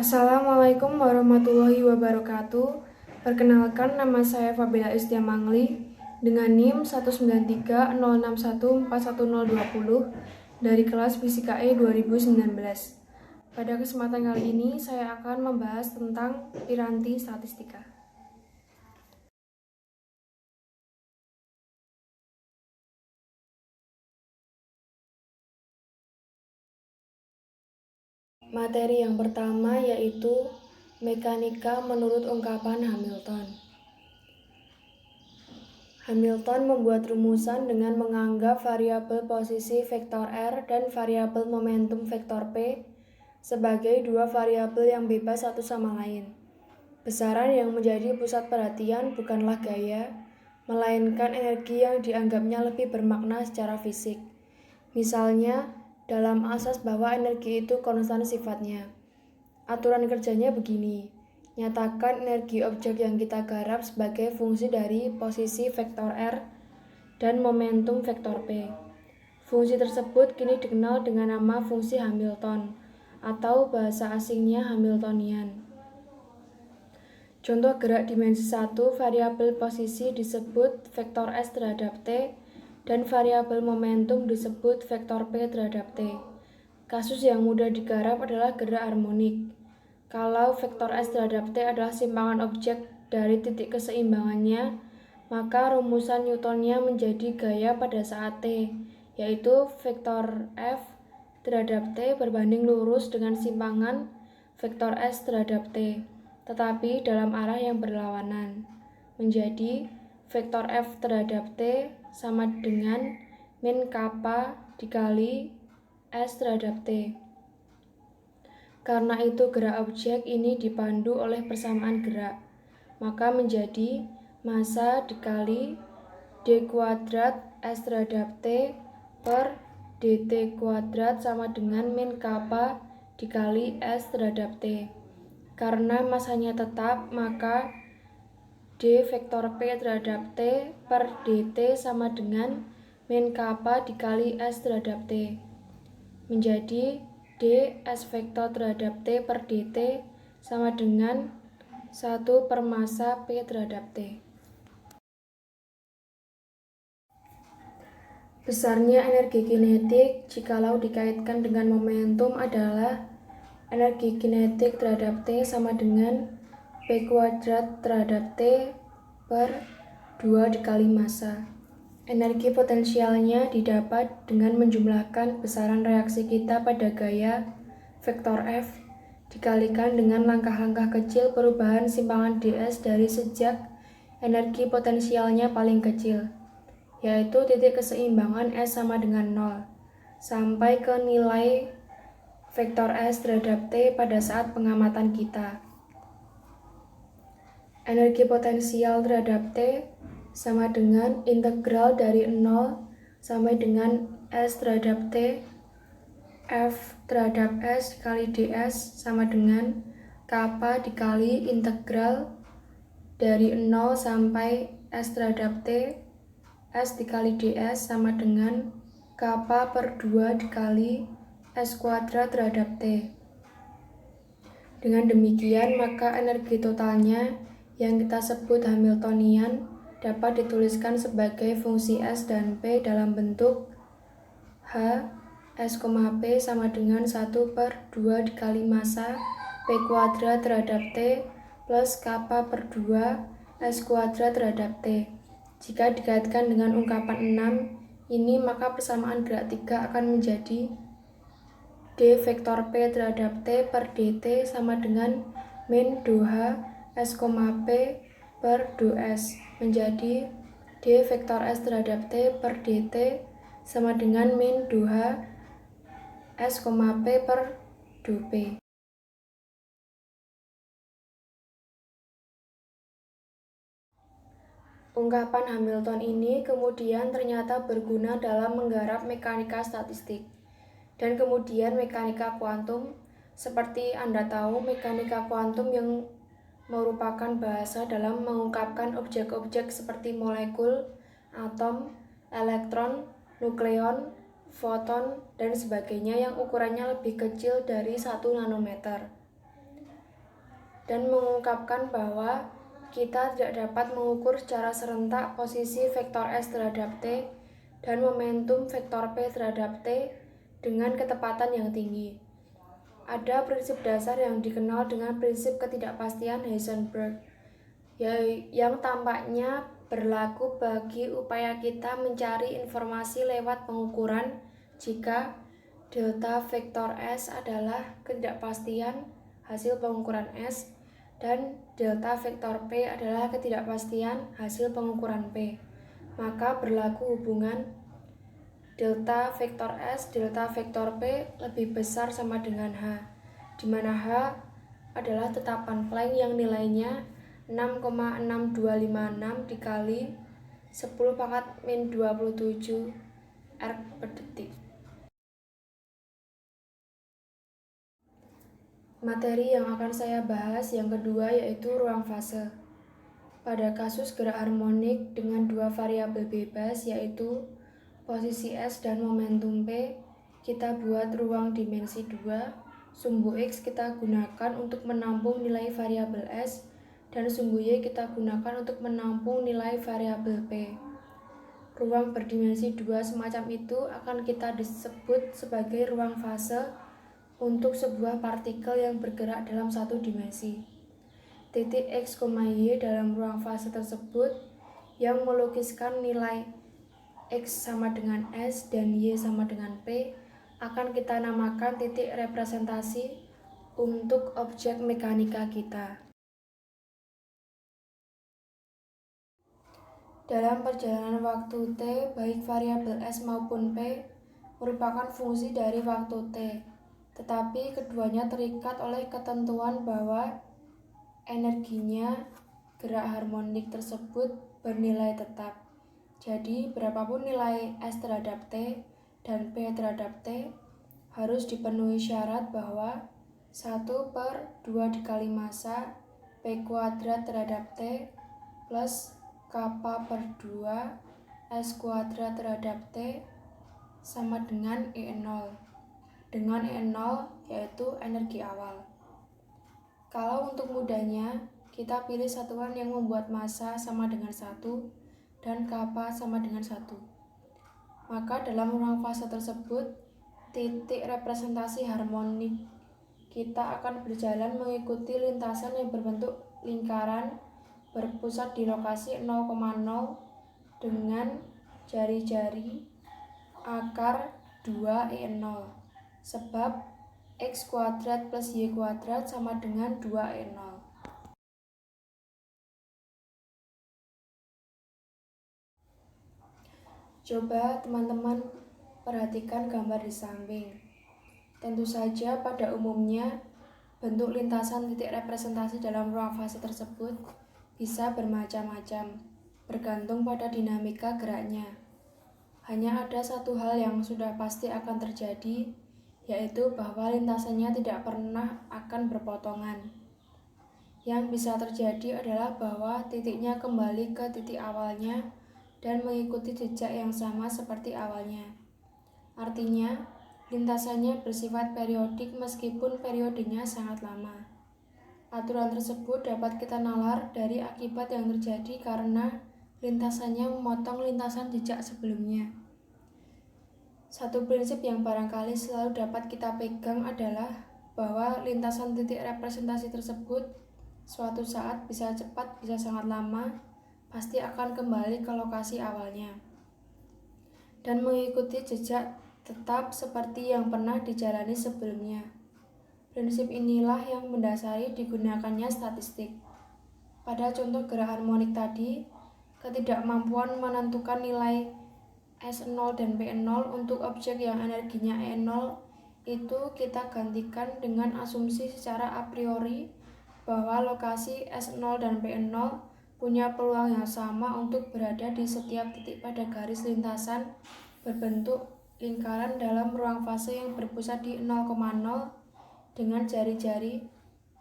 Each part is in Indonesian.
Assalamualaikum warahmatullahi wabarakatuh. Perkenalkan, nama saya Fabila Istia Mangli dengan NIM 19306141020 dari kelas Fisika E 2019. Pada kesempatan kali ini saya akan membahas tentang piranti statistika. Materi yang pertama yaitu mekanika menurut ungkapan Hamilton. Hamilton membuat rumusan dengan menganggap variabel posisi vektor R dan variabel momentum vektor P sebagai dua variabel yang bebas satu sama lain. Besaran yang menjadi pusat perhatian bukanlah gaya, melainkan energi yang dianggapnya lebih bermakna secara fisik. Misalnya, dalam asas bahwa energi itu konstan sifatnya. Aturan kerjanya begini. Nyatakan energi objek yang kita garap sebagai fungsi dari posisi vektor R dan momentum vektor P. Fungsi tersebut kini dikenal dengan nama fungsi Hamilton atau bahasa asingnya Hamiltonian. Contoh gerak dimensi 1, variabel posisi disebut vektor S terhadap T dan variabel momentum disebut vektor P terhadap T. Kasus yang mudah digarap adalah gerak harmonik. Kalau vektor S terhadap T adalah simpangan objek dari titik keseimbangannya, maka rumusan Newtonnya menjadi gaya pada saat T, yaitu vektor F terhadap T berbanding lurus dengan simpangan vektor S terhadap T, tetapi dalam arah yang berlawanan. Menjadi vektor F terhadap T sama dengan min kappa dikali S terhadap T. Karena itu gerak objek ini dipandu oleh persamaan gerak, maka menjadi massa dikali d kuadrat S terhadap T per dt kuadrat sama dengan min kappa dikali S terhadap T. Karena massanya tetap, maka d vektor P terhadap T per dt sama dengan min kappa dikali S terhadap T. Menjadi d S vektor terhadap T per dt sama dengan 1 per massa P terhadap T. Besarnya energi kinetik jikalau dikaitkan dengan momentum adalah energi kinetik terhadap T sama dengan P kuadrat terhadap T per 2 dikali massa. Energi potensialnya didapat dengan menjumlahkan besaran reaksi kita pada gaya vektor F dikalikan dengan langkah-langkah kecil perubahan simpangan ds dari sejak energi potensialnya paling kecil, yaitu titik keseimbangan S sama dengan 0, sampai ke nilai vektor S terhadap T pada saat pengamatan kita. Energi potensial terhadap T sama dengan integral dari 0 sampai dengan S terhadap T, F terhadap S dikali ds sama dengan kappa dikali integral dari 0 sampai S terhadap T, S dikali ds sama dengan kappa per 2 dikali S kuadrat terhadap T. Dengan demikian, maka energi totalnya yang kita sebut Hamiltonian dapat dituliskan sebagai fungsi S dan P dalam bentuk H S, P sama dengan 1 per 2 dikali massa P kuadrat terhadap T plus kappa per 2 S kuadrat terhadap T. Jika dikaitkan dengan ungkapan 6 ini, maka persamaan gerak 3 akan menjadi d vektor P terhadap T per dt sama dengan min 2H S, P per 2S menjadi d vektor S terhadap T per dt sama dengan min 2H S, P per 2P. Ungkapan Hamilton ini kemudian ternyata berguna dalam menggarap mekanika statistik dan kemudian mekanika kuantum. Seperti Anda tahu, mekanika kuantum yang merupakan bahasa dalam mengungkapkan objek-objek seperti molekul, atom, elektron, nukleon, foton, dan sebagainya yang ukurannya lebih kecil dari 1 nanometer. dan mengungkapkan bahwa kita tidak dapat mengukur secara serentak posisi vektor S terhadap T dan momentum vektor P terhadap T dengan ketepatan yang tinggi. Ada prinsip dasar yang dikenal dengan prinsip ketidakpastian Heisenberg, yang tampaknya berlaku bagi upaya kita mencari informasi lewat pengukuran jika delta vektor S adalah ketidakpastian hasil pengukuran S dan delta vektor P adalah ketidakpastian hasil pengukuran P, maka berlaku hubungan delta vektor S, delta vektor P lebih besar sama dengan H, di mana H adalah tetapan Planck yang nilainya 6,6256 dikali 10⁻⁻27 erg per detik. Materi yang akan saya bahas yang kedua yaitu ruang fase. Pada kasus gerak harmonik dengan dua variabel bebas yaitu posisi S dan momentum P, kita buat ruang dimensi 2, sumbu X kita gunakan untuk menampung nilai variabel S dan sumbu Y kita gunakan untuk menampung nilai variabel P. Ruang berdimensi 2 semacam itu akan kita disebut sebagai ruang fase untuk sebuah partikel yang bergerak dalam satu dimensi. Titik X, Y dalam ruang fase tersebut yang melukiskan nilai X sama dengan S dan Y sama dengan P akan kita namakan titik representasi untuk objek mekanika kita. Dalam perjalanan waktu T, baik variabel S maupun P merupakan fungsi dari waktu T, tetapi keduanya terikat oleh ketentuan bahwa energinya gerak harmonik tersebut bernilai tetap. Jadi, berapapun nilai S terhadap T dan P terhadap T harus dipenuhi syarat bahwa 1/2 dikali massa P kuadrat terhadap T plus kappa per 2 S kuadrat terhadap T sama dengan E0, dengan E0 yaitu energi awal. Kalau untuk mudahnya, kita pilih satuan yang membuat massa sama dengan 1 dan kappa sama dengan 1. Maka dalam ruang fase tersebut, titik representasi harmonik kita akan berjalan mengikuti lintasan yang berbentuk lingkaran berpusat di lokasi 0,0 dengan jari-jari akar 2E0, sebab X kuadrat plus Y kuadrat sama dengan 2E0. Coba teman-teman perhatikan gambar di samping. Tentu saja pada umumnya bentuk lintasan titik representasi dalam ruang fase tersebut bisa bermacam-macam, bergantung pada dinamika geraknya. Hanya ada satu hal yang sudah pasti akan terjadi, yaitu bahwa lintasannya tidak pernah akan berpotongan. Yang bisa terjadi adalah bahwa titiknya kembali ke titik awalnya dan mengikuti jejak yang sama seperti awalnya. Artinya, lintasannya bersifat periodik meskipun periodenya sangat lama. Aturan tersebut dapat kita nalar dari akibat yang terjadi karena lintasannya memotong lintasan jejak sebelumnya. Satu prinsip yang barangkali selalu dapat kita pegang adalah bahwa lintasan titik representasi tersebut suatu saat bisa cepat, bisa sangat lama, pasti akan kembali ke lokasi awalnya dan mengikuti jejak tetap seperti yang pernah dijalani sebelumnya. Prinsip inilah yang mendasari digunakannya statistik. Pada contoh gerak harmonik tadi, ketidakmampuan menentukan nilai S0 dan P0 untuk objek yang energinya E0 itu kita gantikan dengan asumsi secara a priori bahwa lokasi S0 dan P0 punya peluang yang sama untuk berada di setiap titik pada garis lintasan berbentuk lingkaran dalam ruang fase yang berpusat di 0,0 dengan jari-jari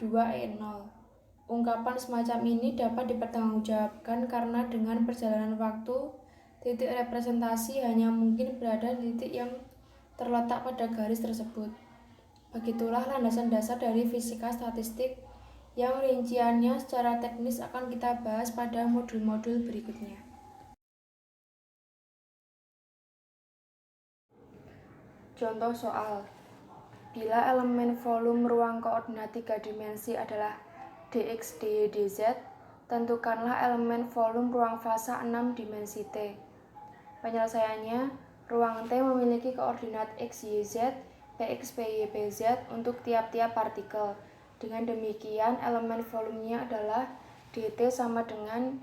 2E0. Ungkapan semacam ini dapat dipertanggungjawabkan karena dengan perjalanan waktu, titik representasi hanya mungkin berada di titik yang terletak pada garis tersebut. Begitulah landasan dasar dari fisika statistik yang rinciannya secara teknis akan kita bahas pada modul-modul berikutnya. Contoh soal, bila elemen volume ruang koordinat 3 dimensi adalah dx, dy, dz, tentukanlah elemen volume ruang fasa 6 dimensi T. Penyelesaiannya, ruang T memiliki koordinat x, y, z, px, py, pz untuk tiap-tiap partikel. Dengan demikian, elemen volumenya adalah dt sama dengan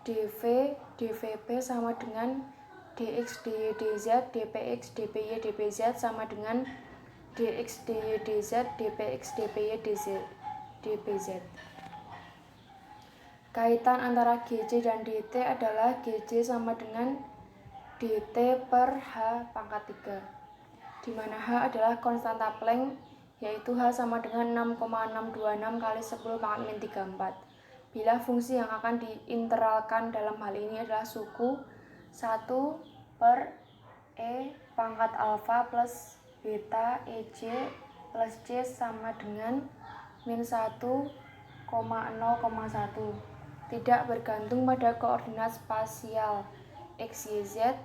dv, dvp sama dengan dx, dy, dz, dpx, dpy, dpz sama dengan dx, dy, dz, dpx, dpy, dpz. Kaitan antara Gc dan dt adalah Gc sama dengan dt per H pangkat 3, di mana H adalah konstanta Planck, yaitu H sama dengan 6,626 kali 10 pangkat min 34. Bila fungsi yang akan diintegralkan dalam hal ini adalah suku 1 per E pangkat alfa plus beta EJ plus C sama dengan min 1,0,1. Tidak bergantung pada koordinat spasial x, y, z,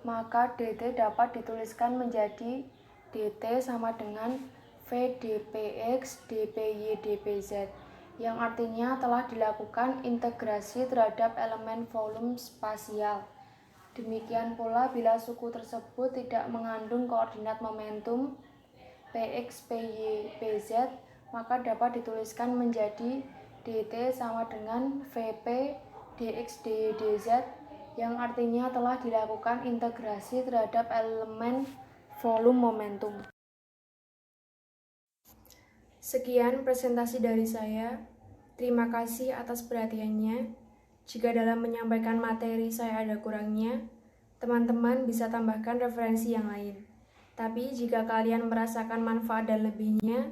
maka dt dapat dituliskan menjadi dt sama dengan v dpx, dpy, dpz, yang artinya telah dilakukan integrasi terhadap elemen volume spasial. Demikian pula bila suku tersebut tidak mengandung koordinat momentum px, py, pz, maka dapat dituliskan menjadi dt sama dengan vp dx, dy, dz, yang artinya telah dilakukan integrasi terhadap elemen volume momentum. Sekian presentasi dari saya. Terima kasih atas perhatiannya. Jika dalam menyampaikan materi saya ada kurangnya, teman-teman bisa tambahkan referensi yang lain. Tapi jika kalian merasakan manfaat dan lebihnya,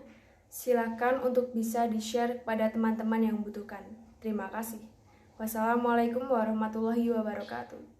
silakan untuk bisa di-share kepada teman-teman yang membutuhkan. Terima kasih. Wassalamualaikum warahmatullahi wabarakatuh.